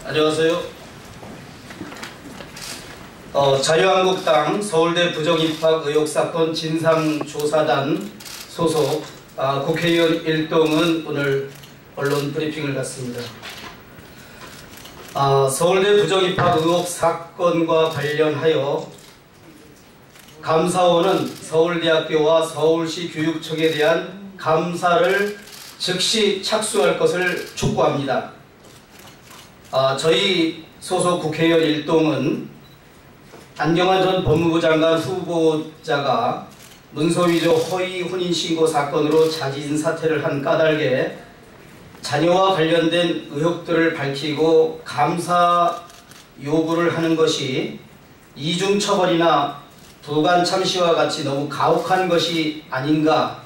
안녕하세요. 자유한국당 서울대 부정입학 의혹사건 진상조사단 소속 국회의원 일동은 오늘 언론 브리핑을 갖습니다. 서울대 부정입학 의혹 사건과 관련하여 감사원은 서울대학교와 서울시 교육청에 대한 감사를 즉시 착수할 것을 촉구합니다. 저희 소속 국회의원 일동은 안경환 전 법무부 장관 후보자가 문서위조 허위 혼인신고 사건으로 자진 사퇴를 한 까닭에 자녀와 관련된 의혹들을 밝히고 감사 요구를 하는 것이 이중처벌이나 부관참시와 같이 너무 가혹한 것이 아닌가,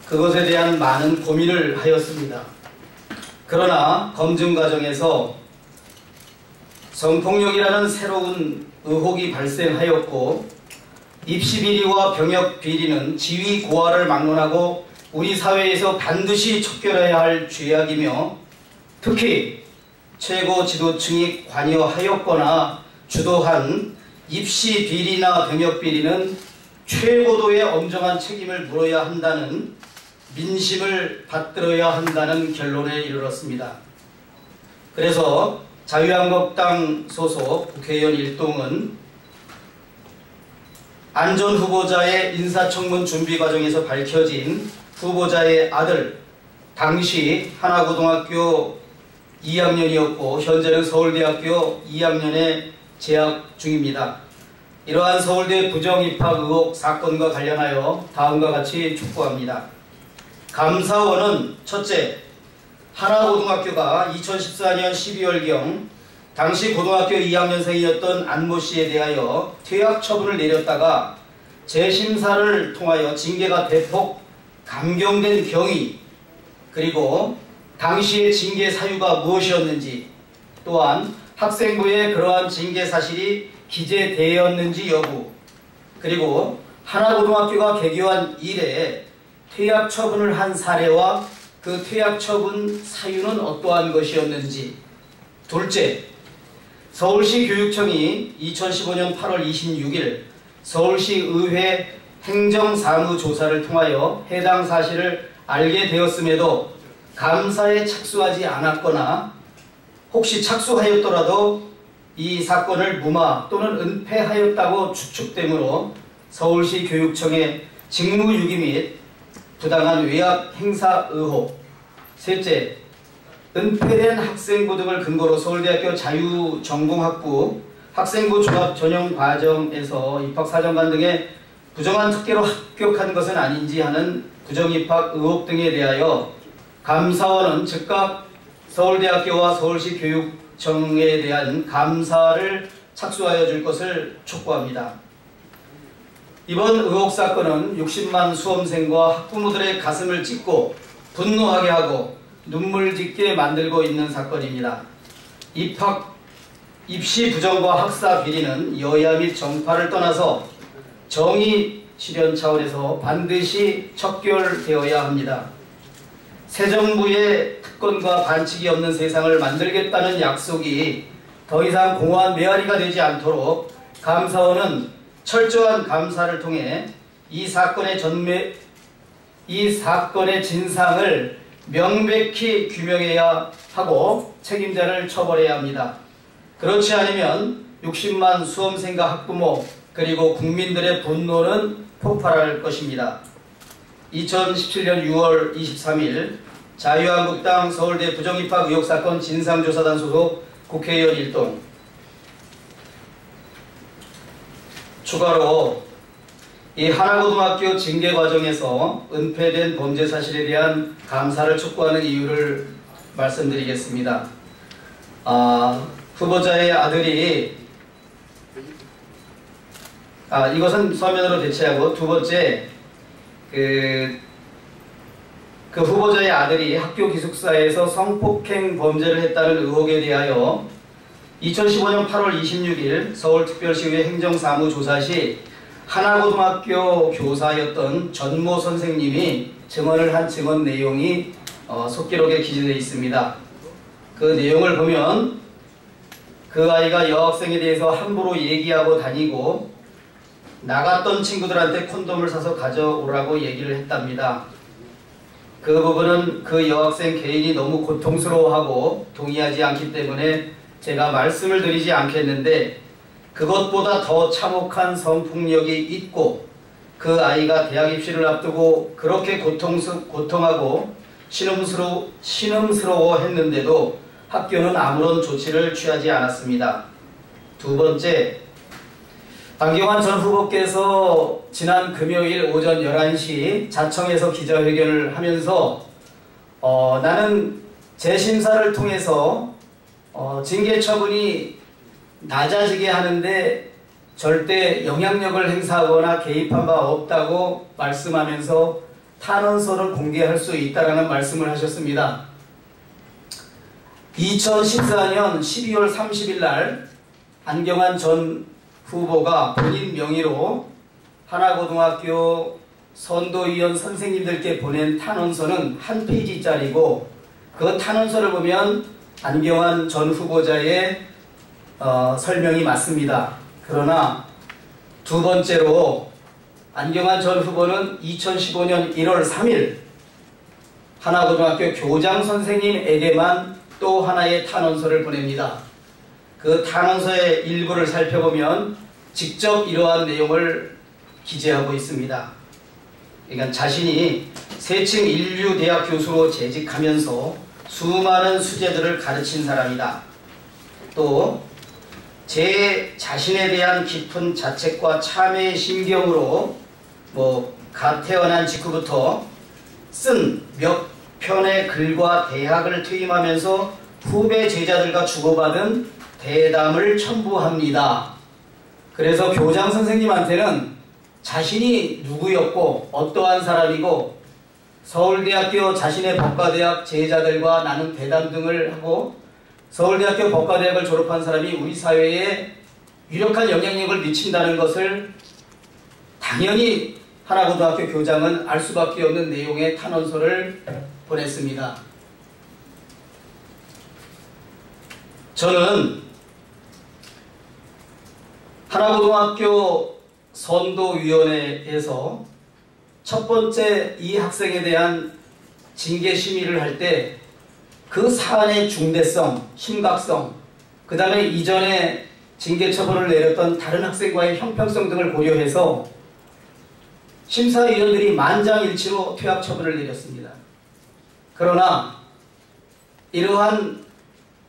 그것에 대한 많은 고민을 하였습니다. 그러나 검증 과정에서 성폭력이라는 새로운 의혹이 발생하였고, 입시비리와 병역비리는 지위 고하를 막론하고 우리 사회에서 반드시 척결해야 할 죄악이며, 특히 최고 지도층이 관여하였거나 주도한 입시비리나 병역비리는 최고도의 엄정한 책임을 물어야 한다는, 민심을 받들어야 한다는 결론에 이르렀습니다. 그래서 자유한국당 소속 국회의원 일동은 안 전 후보자의 인사청문 준비 과정에서 밝혀진 후보자의 아들, 당시 하나고등학교 2학년이었고 현재는 서울대학교 2학년에 재학 중입니다. 이러한 서울대 부정입학 의혹 사건과 관련하여 다음과 같이 촉구합니다. 감사원은 첫째, 하나고등학교가 2014년 12월경 당시 고등학교 2학년생이었던 안모 씨에 대하여 퇴학 처분을 내렸다가 재심사를 통하여 징계가 대폭 감경된 경위, 그리고 당시의 징계 사유가 무엇이었는지, 또한 학생부에 그러한 징계 사실이 기재되었는지 여부, 그리고 하나고등학교가 개교한 이래 퇴학 처분을 한 사례와 그 퇴학 처분 사유는 어떠한 것이었는지. 둘째, 서울시 교육청이 2015년 8월 26일 서울시의회 행정사무조사를 통하여 해당 사실을 알게 되었음에도 감사에 착수하지 않았거나 혹시 착수하였더라도 이 사건을 무마 또는 은폐하였다고 추측되므로 서울시 교육청의 직무유기 및 부당한 외압 행사 의혹. 셋째, 은폐된 학생부 등을 근거로 서울대학교 자유전공학부 학생부 종합전형과정에서 입학사정관 등의 부정한 특혜로 합격한 것은 아닌지 하는 부정입학 의혹 등에 대하여 감사원은 즉각 서울대학교와 서울시 교육청에 대한 감사를 착수하여 줄 것을 촉구합니다. 이번 의혹 사건은 60만 수험생과 학부모들의 가슴을 찢고 분노하게 하고 눈물 짓게 만들고 있는 사건입니다. 입시 부정과 학사 비리는 여야 및 정파를 떠나서 정의 실현 차원에서 반드시 척결되어야 합니다. 새 정부의 특권과 반칙이 없는 세상을 만들겠다는 약속이 더 이상 공허한 메아리가 되지 않도록 감사원은 철저한 감사를 통해 이 사건의 진상을 명백히 규명해야 하고 책임자를 처벌해야 합니다. 그렇지 않으면 60만 수험생과 학부모 그리고 국민들의 분노는 폭발할 것입니다. 2017년 6월 23일 자유한국당 서울대 부정입학 의혹사건 진상조사단 소속 국회의원 일동. 추가로 이 하나고등학교 징계 과정에서 은폐된 범죄 사실에 대한 감사를 촉구하는 이유를 말씀드리겠습니다. 후보자의 아들이 이것은 서면으로 대체하고, 두 번째, 그 후보자의 아들이 학교 기숙사에서 성폭행 범죄를 했다는 의혹에 대하여 2015년 8월 26일 서울특별시의회 행정사무조사 시 하나고등학교 교사였던 전모 선생님이 증언을 한 증언 내용이 속기록에 기재되어 있습니다. 그 내용을 보면 그 아이가 여학생에 대해서 함부로 얘기하고 다니고 나갔던 친구들한테 콘돔을 사서 가져오라고 얘기를 했답니다. 그 부분은 그 여학생 개인이 너무 고통스러워하고 동의하지 않기 때문에 제가 말씀을 드리지 않겠는데, 그것보다 더 참혹한 성폭력이 있고 그 아이가 대학 입시를 앞두고 그렇게 고통하고 신음스러워 했는데도 학교는 아무런 조치를 취하지 않았습니다. 두 번째, 안경환 전 후보께서 지난 금요일 오전 11시 자청에서 기자회견을 하면서 나는 재심사를 통해서 징계 처분이 낮아지게 하는데 절대 영향력을 행사하거나 개입한 바 없다고 말씀하면서 탄원서를 공개할 수 있다라는 말씀을 하셨습니다. 2014년 12월 30일 날 안경환 전 후보가 본인 명의로 하나고등학교 선도위원 선생님들께 보낸 탄원서는 한 페이지짜리고, 그 탄원서를 보면 안경환 전 후보자의 설명이 맞습니다. 그러나 두 번째로 안경환 전 후보는 2015년 1월 3일 하나고등학교 교장 선생님에게만 또 하나의 탄원서를 보냅니다. 그 탄원서의 일부를 살펴보면 직접 이러한 내용을 기재하고 있습니다. 그러니까 자신이 세층 인류대학 교수로 재직하면서 수많은 수재들을 가르친 사람이다. 또 제 자신에 대한 깊은 자책과 참회의 심경으로 갓 태어난 직후부터 쓴 몇 편의 글과 대학을 퇴임하면서 후배 제자들과 주고받은 대담을 첨부합니다. 그래서 교장 선생님한테는 자신이 누구였고 어떠한 사람이고 서울대학교 자신의 법과대학 제자들과 나눈 대담 등을 하고, 서울대학교 법과대학을 졸업한 사람이 우리 사회에 유력한 영향력을 미친다는 것을 당연히 하나고등학교 교장은 알 수밖에 없는 내용의 탄원서를 보냈습니다. 저는 하나고등학교 선도위원회에서 첫 번째 이 학생에 대한 징계 심의를 할 때 그 사안의 중대성, 심각성, 그 다음에 이전에 징계 처분을 내렸던 다른 학생과의 형평성 등을 고려해서 심사위원들이 만장일치로 퇴학 처분을 내렸습니다. 그러나 이러한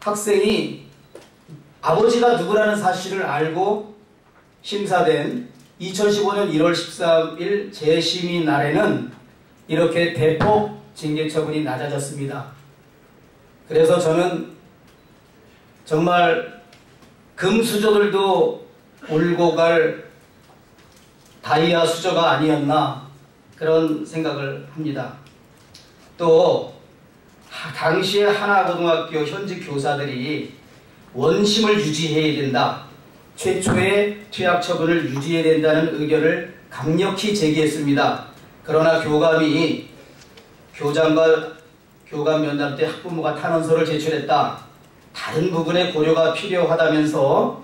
학생이 아버지가 누구라는 사실을 알고 심사된 2015년 1월 13일 재심의 날에는 이렇게 대폭 징계 처분이 낮아졌습니다. 그래서 저는 정말 금수저들도 울고 갈 다이아 수저가 아니었나 그런 생각을 합니다. 또 당시에 하나고등학교 현직 교사들이 원심을 유지해야 된다, 최초의 퇴학 처분을 유지해야 된다는 의견을 강력히 제기했습니다. 그러나 교감이 교장과 교감 면담 때 학부모가 탄원서를 제출했다, 다른 부분의 고려가 필요하다면서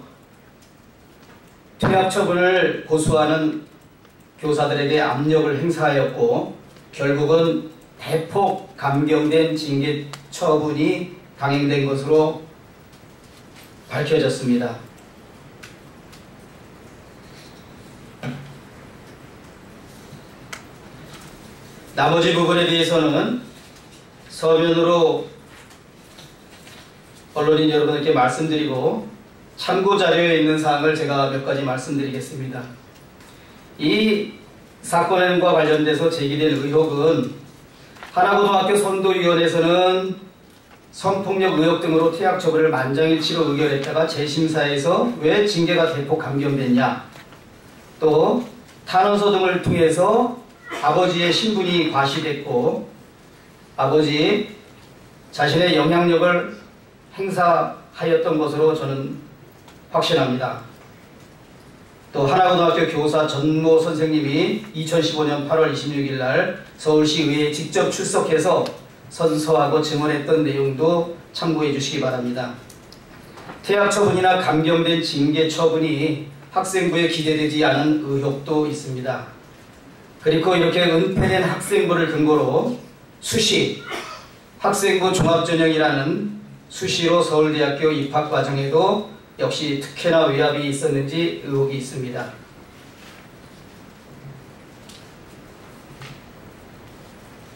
퇴학 처분을 고수하는 교사들에게 압력을 행사하였고, 결국은 대폭 감경된 징계 처분이 강행된 것으로 밝혀졌습니다. 나머지 부분에 대해서는 서면으로 언론인 여러분들께 말씀드리고, 참고자료에 있는 사항을 제가 몇 가지 말씀드리겠습니다. 이 사건과 관련돼서 제기된 의혹은 하나고등학교 선도위원회에서는 성폭력 의혹 등으로 퇴학 처분을 만장일치로 의결했다가 재심사에서 왜 징계가 대폭 감경됐냐, 또 탄원서 등을 통해서 아버지의 신분이 과시됐고 아버지 자신의 영향력을 행사하였던 것으로 저는 확신합니다. 또 하나고등학교 교사 전모 선생님이 2015년 8월 26일 날 서울시의회에 직접 출석해서 선서하고 증언했던 내용도 참고해 주시기 바랍니다. 퇴학 처분이나 감경된 징계 처분이 학생부에 기재되지 않은 의혹도 있습니다. 그리고 이렇게 은폐된 학생부를 근거로 수시, 학생부 종합전형이라는 수시로 서울대학교 입학 과정에도 역시 특혜나 외압이 있었는지 의혹이 있습니다.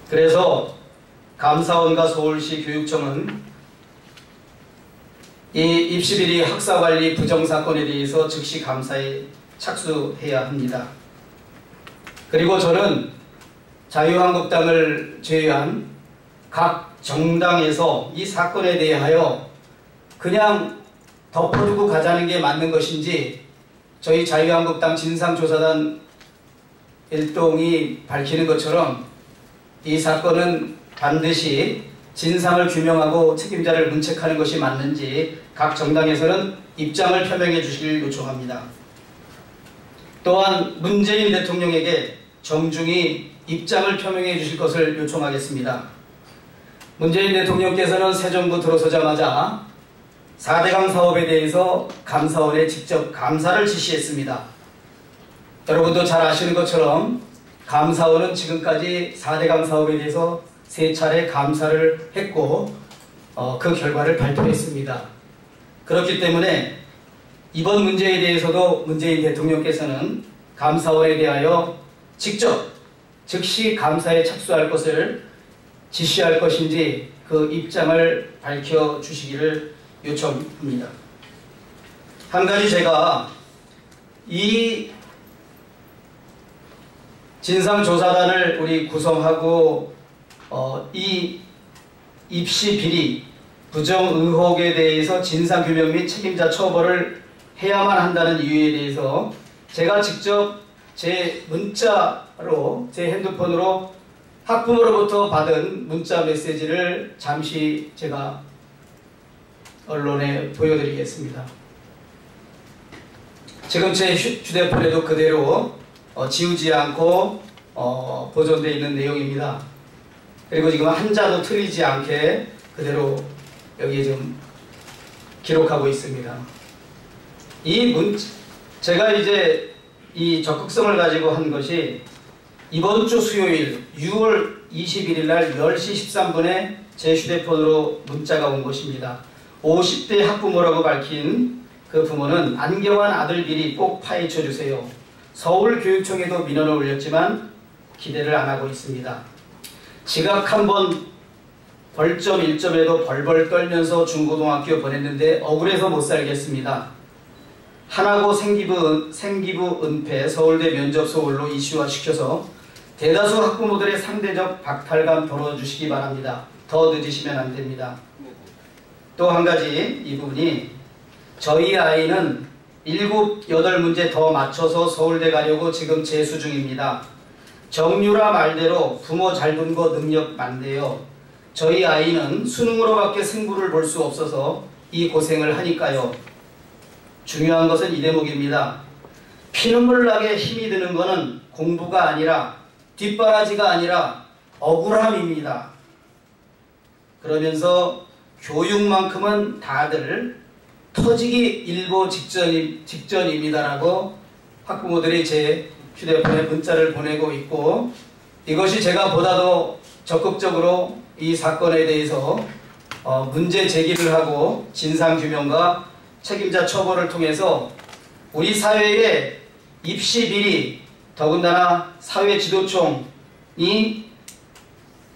그래서 감사원과 서울시 교육청은 이 입시비리 학사관리 부정사건에 대해서 즉시 감사에 착수해야 합니다. 그리고 저는 자유한국당을 제외한 각 정당에서 이 사건에 대하여 그냥 덮어두고 가자는 게 맞는 것인지 저희 자유한국당 진상조사단 일동이 밝히는 것처럼 이 사건은 반드시 진상을 규명하고 책임자를 문책하는 것이 맞는지 각 정당에서는 입장을 표명해 주시길 요청합니다. 또한 문재인 대통령에게 정중히 입장을 표명해 주실 것을 요청하겠습니다. 문재인 대통령께서는 새 정부 들어서자마자 4대강 사업에 대해서 감사원에 직접 감사를 지시했습니다. 여러분도 잘 아시는 것처럼 감사원은 지금까지 4대강 사업에 대해서 3차례 감사를 했고 그 결과를 발표했습니다. 그렇기 때문에 이번 문제에 대해서도 문재인 대통령께서는 감사원에 대하여 직접 즉시 감사에 착수할 것을 지시할 것인지 그 입장을 밝혀주시기를 요청합니다. 한 가지 제가 이 진상조사단을 우리 구성하고 이 입시 비리 부정 의혹에 대해서 진상규명 및 책임자 처벌을 해야만 한다는 이유에 대해서 제가 직접 제 문자로 제 핸드폰으로 학부모로부터 받은 문자 메시지를 잠시 제가 언론에 보여드리겠습니다. 지금 제 휴대폰에도 그대로 지우지 않고 보존되어 있는 내용입니다. 그리고 지금 한자도 틀리지 않게 그대로 여기에 좀 기록하고 있습니다. 제가 이제 이 적극성을 가지고 한 것이 이번 주 수요일 6월 21일 날 10시 13분에 제 휴대폰으로 문자가 온 것입니다. 50대 학부모라고 밝힌 그 부모는 안경환 아들 비리 꼭 파헤쳐 주세요. 서울교육청에도 민원을 올렸지만 기대를 안 하고 있습니다. 지각 한번 벌점 1점에도 벌벌 떨면서 중고등학교 보냈는데 억울해서 못 살겠습니다. 하나고 생기부 은폐 서울대 면접 서울로 이슈화시켜서 대다수 학부모들의 상대적 박탈감 덜어주시기 바랍니다. 더 늦으시면 안 됩니다. 또 한 가지 이 부분이 저희 아이는 7, 8문제 더 맞춰서 서울대 가려고 지금 재수 중입니다. 정유라 말대로 부모 잘 둔 거 능력 많대요. 저희 아이는 수능으로밖에 승부를 볼 수 없어서 이 고생을 하니까요. 중요한 것은 이 대목입니다. 피눈물 나게 힘이 드는 것은 공부가 아니라 뒷바라지가 아니라 억울함입니다. 그러면서 교육만큼은 다들 터지기 일보 직전입니다라고 학부모들이 제 휴대폰에 문자를 보내고 있고, 이것이 제가 보다도 적극적으로 이 사건에 대해서 문제 제기를 하고 진상규명과 책임자 처벌을 통해서 우리 사회의 입시 비리, 더군다나 사회지도청이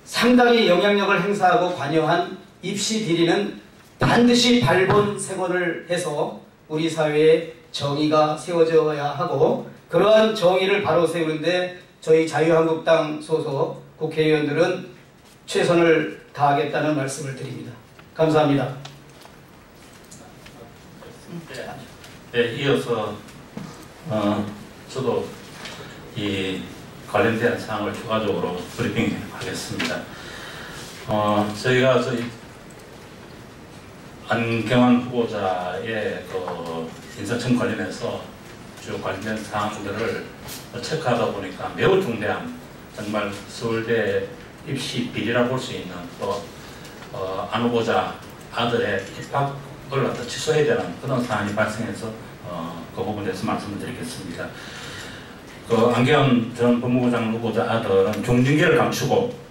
상당히 영향력을 행사하고 관여한 입시 비리는 반드시 발본색원을 해서 우리 사회에 정의가 세워져야 하고, 그러한 정의를 바로 세우는데 저희 자유한국당 소속 국회의원들은 최선을 다하겠다는 말씀을 드립니다. 감사합니다. 네, 이어서 저도 이 관련된 사항을 추가적으로 브리핑하겠습니다. 저희가 저희 안경환 후보자의 그 인사청 관련해서 주 관련된 사항들을 체크하다 보니까 매우 중대한, 정말 서울대 입시 비리라고 볼 수 있는 또 안 후보자 아들의 입학을 갖다 취소해야 되는 그런 사안이 발생해서 그 부분에 대해서 말씀을 드리겠습니다. 그 안경원 전 법무부장 후보자 아들은 종진계를 감추고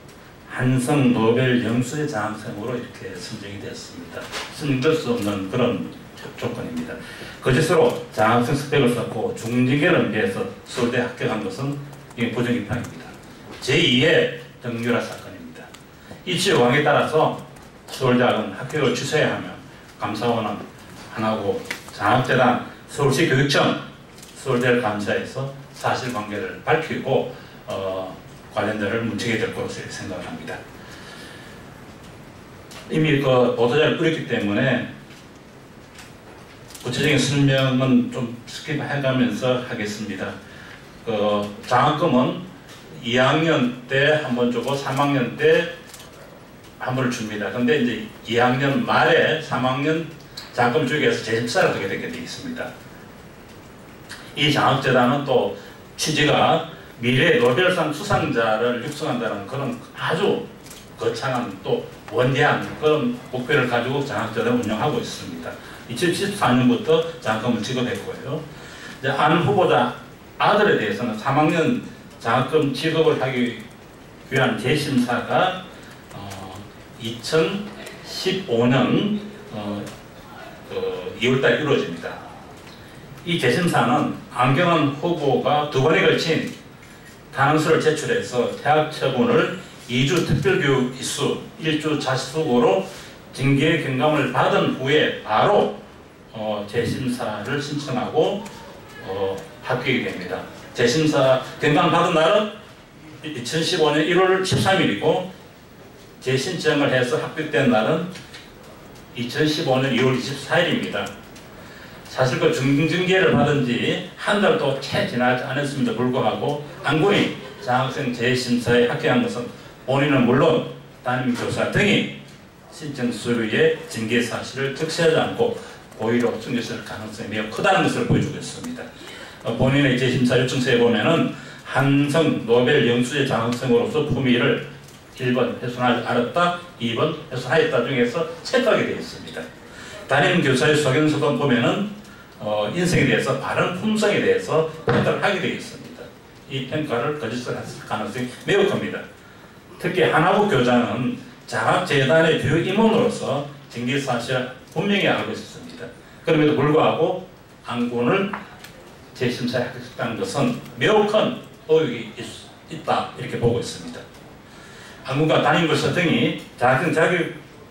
한성 노벨 영수의 장학생으로 이렇게 선정이 되었습니다. 승인될 수 없는 그런 조건입니다. 거짓으로 장학생 스펙을 썼고 중진계를 위해서 서울대 합격한 것은 이게 부정입학입니다. 제2의 정유라 사건입니다. 이 지역왕에 따라서 서울대학은 합격을 취소해야 하며 감사원은 안 하고 장학재단, 서울시 교육청, 서울대를 감사해서 사실관계를 밝히고 관련자를 문책해야 될 것으로 생각을 합니다. 이미 그 보도자를 뿌렸기 때문에 구체적인 설명은 좀 스킵해가면서 하겠습니다. 그 장학금은 2학년 때 한 번 주고 3학년 때 한 번을 줍니다. 근데 이제 2학년 말에 3학년 장학금 주기 위해서 재심사를 하게 되게 되어 있습니다. 이 장학재단은 또 취지가 미래 노벨상 수상자를 육성한다는 그런 아주 거창한 또 원대한 그런 목표를 가지고 장학재단을 운영하고 있습니다. 2014년부터 장학금을 지급했고요. 이제 안 후보자 아들에 대해서는 3학년 장학금 지급을 하기 위한 재심사가 2015년 2월달에 이루어집니다. 이 재심사는 안경원 후보가 2번에 걸친 단원서를 제출해서 퇴학 처분을 2주 특별교육 이수 1주 자수고로 징계 경감을 받은 후에 바로 재심사를 신청하고 합격이 됩니다. 재심사 경감 받은 날은 2015년 1월 13일이고 재신청을 해서 합격된 날은 2015년 2월 24일입니다. 사실 그 중징계를 받은 지 한 달도 채 지나지 않았음에도 불구하고 안군이 장학생 재심사에 합격한 것은 본인은 물론 담임 교사 등이 신청 서류에 징계 사실을 적시하지 않고 고의로 숨겼을 가능성이 매우 크다는 것을 보여주고 있습니다. 본인의 재심사 요청서에 보면은 한성 노벨 영수제 장학생으로서 품위를 1번 훼손하지 않았다, 2번 훼손하였다 중에서 체크하게 되어 있습니다. 담임 교사의 소견서도 보면은 인성에 대해서 바른 품성에 대해서 평가를 하게 되어 있습니다. 이 평가를 거짓을 했을 가능성이 매우 큽니다. 특히 한화부 교장은 장학재단의 주요 임원으로서 징계 사실을 분명히 알고 있었습니다. 그럼에도 불구하고 안군을 재심사에 합격했다는 것은 매우 큰 의혹이 있다 이렇게 보고 있습니다. 안군과 담임교사 등이 장학생 자격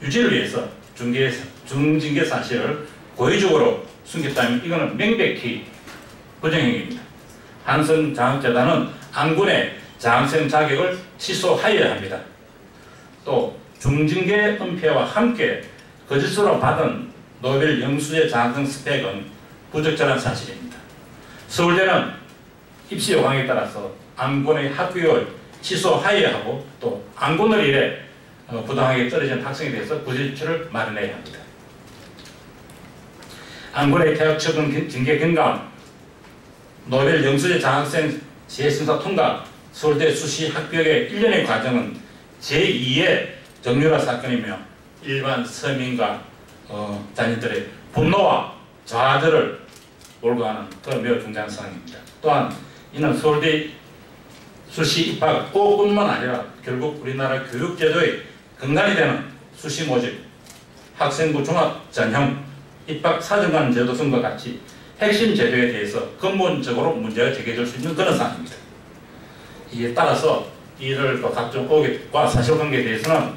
유지를 위해서 중징계 사실을 고의적으로 숨겼다면 이거는 명백히 부정행위입니다. 한성 장학재단은 안군의 장학생 자격을 취소하여야 합니다. 또 중징계 은폐와 함께 거짓으로 받은 노벨 영수제 장학생 스펙은 부적절한 사실입니다. 서울대는 입시 요강에 따라서 안군의 합격을 취소하여야 하고 또 안군을 위해 부당하게 떨어진 학생에 대해서 구제처를 마련해야 합니다. 안군의 퇴학 처분 징계 경감, 노벨 영수제 장학생 재심사 통과, 서울대 수시 합격의 1년의 과정은 제2의 정유라 사건이며 일반 서민과 자녀들의 분노와 좌절을 몰고 가는 그런 매우 중대한 사항입니다. 또한 이는 서울대 수시 입학 뿐만 아니라 결국 우리나라 교육제도의 근간이 되는 수시 모집, 학생부 종합 전형, 입학 사정관 제도 등과 같이 핵심 제도에 대해서 근본적으로 문제가 제기될 수 있는 그런 사안입니다. 이에 따라서 이를 각종 의혹과 사실관계에 대해서는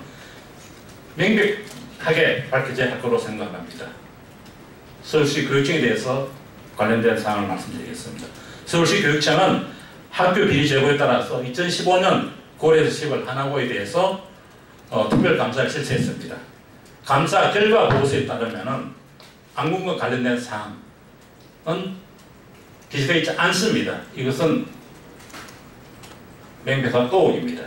명백하게 밝혀져야 할 것으로 생각합니다. 서울시 교육청에 대해서 관련된 사항을 말씀드리겠습니다. 서울시 교육청은 학교 비리 제보에 따라서 2015년 9월에서 10월 한화고에 대해서 특별감사를 실시했습니다. 감사 결과 보고서에 따르면 안군과 관련된 사항은 기재되어 있지 않습니다. 이것은 명백한 의혹입니다.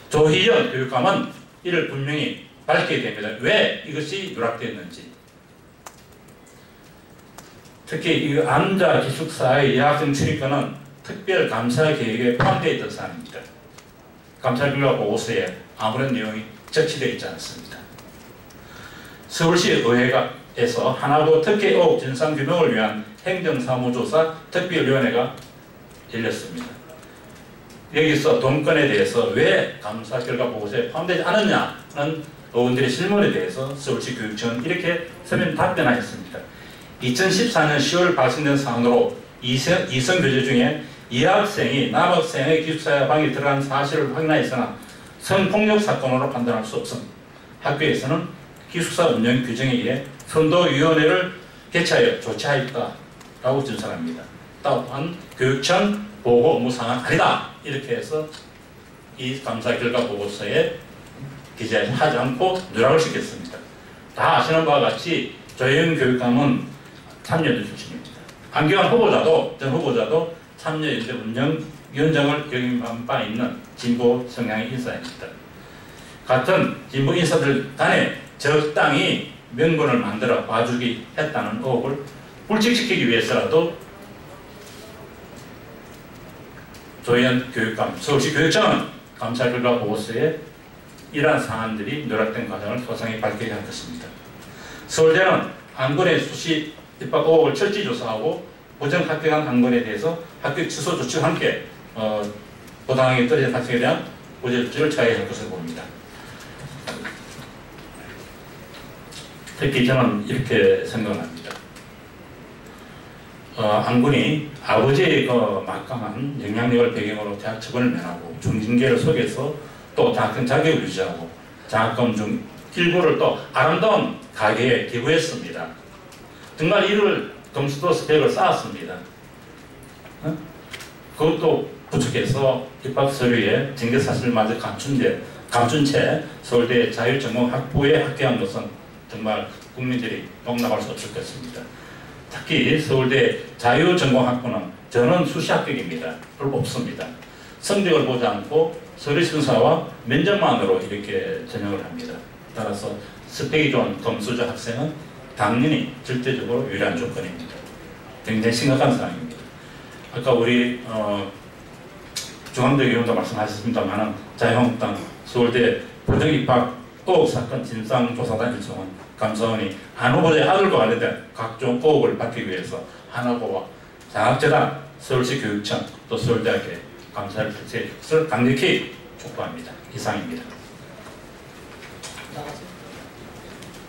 조희연 교육감은 이를 분명히 밝히게 됩니다. 왜 이것이 누락되었는지. 특히 이 안자 기숙사의 여학생 출입과는 특별 감사 계획에 포함되어 있던 사안입니다. 감사 결과 보고서에 아무런 내용이 적시되어 있지 않습니다. 서울시 의회에서 하나고 특혜 의혹 진상규명을 위한 행정사무조사 특별위원회가 열렸습니다. 여기서 돈건에 대해서 왜 감사 결과 보고서에 포함되지 않았냐는 의원들의 질문에 대해서 서울시 교육청은 이렇게 서면 답변하였습니다. 2014년 10월 발생된 사안으로 이성교제 중에 여학생이 남학생의 기숙사 방에 들어간 사실을 확인하였으나 성폭력 사건으로 판단할 수 없음. 학교에서는 기숙사 운영 규정에 의해 선도위원회를 개최하여 조치하였다라고 진술합니다. 또한 교육청 보고 업무사항은 아니다. 이렇게 해서 이 감사 결과 보고서에 기재하지 않고 누락을 시켰습니다. 다 아시는 바와 같이 조혜영 교육감은 참여연대 출신입니다. 안경환 전 후보자도 참여연대 운영위원장을 역임한 바 있는 진보 성향의 인사입니다. 같은 진보 인사들 간에 적당히 명분을 만들어 봐주기 했다는 의혹을 불식시키기 위해서라도 조혜연 교육감, 서울시 교육청은 감사 결과 보고서에 이러한 사안들이 누락된 과정을 소상히 밝히게 할 것입니다. 서울대는 안건의 수시 입학 의혹을 철저히 조사하고 부정 합격한 안건에 대해서 합격 취소 조치와 함께 부당하게 떨어진 학생에 대한 보제 조치를 취하게 할 것으로 봅니다. 특히 저는 이렇게 생각합니다. 안군이 아버지의 막강한 영향력을 배경으로 대학 처분을 면하고 중징계를 속여서 또 대학생 자격을 유지하고 장학금 중 일부를 또 아름다운 가게에 기부했습니다. 정말 이를 검수도 스펙을 쌓았습니다. 그것도 부족해서 입학 서류에 징계 사실마저 감춘 채 서울대 자율전공 학부에 합격한 것은 정말 국민들이 용납할 수 없을 것입니다. 특히 서울대 자율전공학부는 전원 수시 합격입니다. 별로 없습니다. 성적을 보지 않고 서류 심사와 면접만으로 이렇게 전형을 합니다. 따라서 스펙이 좋은 검수자 학생은 당연히 절대적으로 유리한 조건입니다. 굉장히 심각한 상황입니다. 아까 우리 중앙대 의원도 말씀하셨습니다만 자유한국당 서울대 부정입학 의혹 사건 진상조사단 일정은 감사원이 한 후보자의 아들과 관련된 각종 의혹을 밝히기 위해서 한학고와 장학재단, 서울시 교육청, 또 서울대학교에 감사를 실시해 줄 것을 강력히 촉구합니다. 이상입니다.